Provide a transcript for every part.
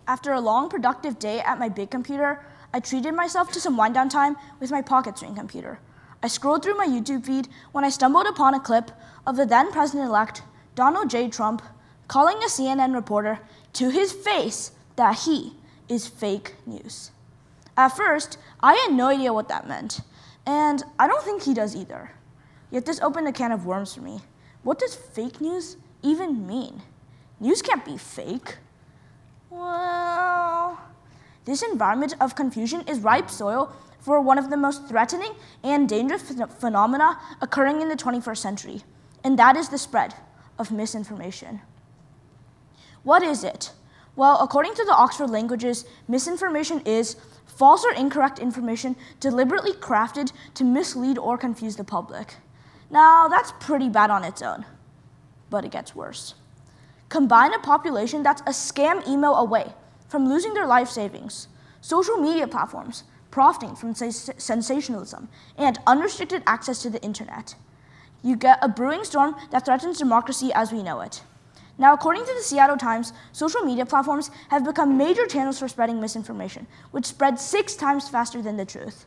After a long, productive day at my big computer, I treated myself to some wind-down time with my pocket screen computer. I scrolled through my YouTube feed when I stumbled upon a clip of the then president-elect Donald J. Trump calling a CNN reporter to his face that he is fake news. At first, I had no idea what that meant, and I don't think he does either. Yet this opened a can of worms for me. What does fake news even mean? News can't be fake. Well, this environment of confusion is ripe soil for one of the most threatening and dangerous phenomena occurring in the 21st century, and that is the spread of misinformation. What is it? Well, according to the Oxford Languages, misinformation is false or incorrect information deliberately crafted to mislead or confuse the public. Now, that's pretty bad on its own, but it gets worse. Combine a population that's a scam email away from losing their life savings, social media platforms profiting from sensationalism, and unrestricted access to the internet. You get a brewing storm that threatens democracy as we know it. Now, according to the Seattle Times, social media platforms have become major channels for spreading misinformation, which spreads 6 times faster than the truth.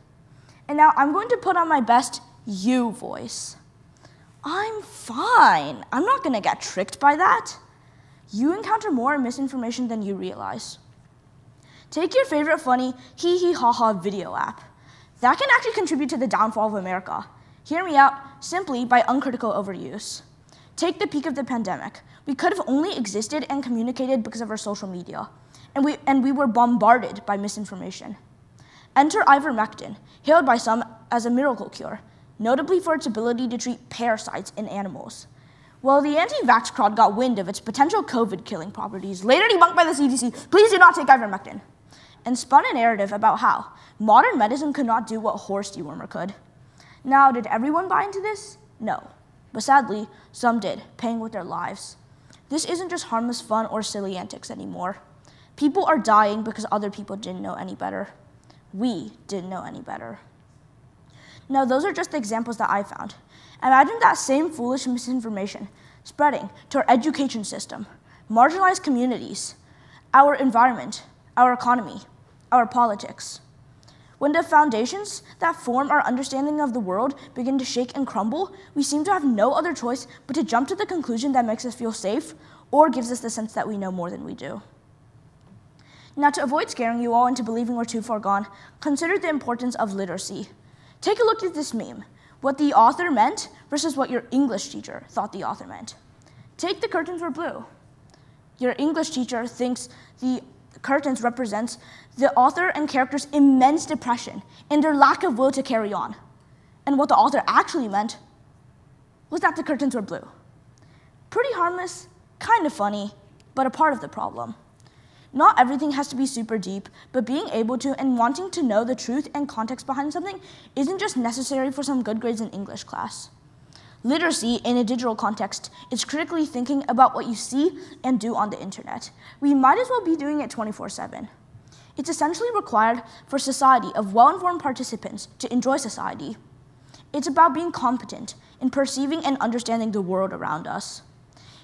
And now I'm going to put on my best you voice. I'm fine. I'm not going to get tricked by that. You encounter more misinformation than you realize. Take your favorite funny hee-hee-ha-ha video app. That can actually contribute to the downfall of America. Hear me out, simply by uncritical overuse. Take the peak of the pandemic. We could have only existed and communicated because of our social media, and we were bombarded by misinformation. Enter ivermectin, hailed by some as a miracle cure, notably for its ability to treat parasites in animals. Well, the anti-vax crowd got wind of its potential COVID-killing properties, later debunked by the CDC, please do not take ivermectin, and spun a narrative about how modern medicine could not do what horse dewormer could. Now, did everyone buy into this? No. But sadly, some did, paying with their lives. This isn't just harmless fun or silly antics anymore. People are dying because other people didn't know any better. We didn't know any better. Now, those are just the examples that I found. Imagine that same foolish misinformation spreading to our education system, marginalized communities, our environment, our economy, our politics. When the foundations that form our understanding of the world begin to shake and crumble, we seem to have no other choice but to jump to the conclusion that makes us feel safe or gives us the sense that we know more than we do. Now, to avoid scaring you all into believing we're too far gone, consider the importance of literacy. Take a look at this meme, what the author meant versus what your English teacher thought the author meant. Take the curtains were blue. Your English teacher thinks the curtains represents the author and character's immense depression and their lack of will to carry on. And what the author actually meant was that the curtains were blue. Pretty harmless, kind of funny, but a part of the problem. Not everything has to be super deep, but being able to and wanting to know the truth and context behind something isn't just necessary for some good grades in English class. Literacy in a digital context is critically thinking about what you see and do on the internet. We might as well be doing it 24/7. It's essentially required for society of well-informed participants to enjoy society. It's about being competent in perceiving and understanding the world around us.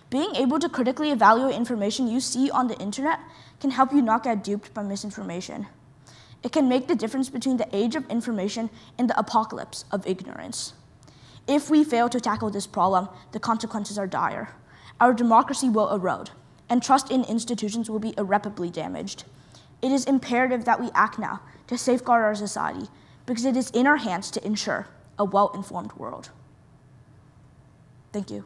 Being able to critically evaluate information you see on the internet can help you not get duped by misinformation. It can make the difference between the age of information and the apocalypse of ignorance. If we fail to tackle this problem, the consequences are dire. Our democracy will erode, and trust in institutions will be irreparably damaged. It is imperative that we act now to safeguard our society, because it is in our hands to ensure a well-informed world. Thank you.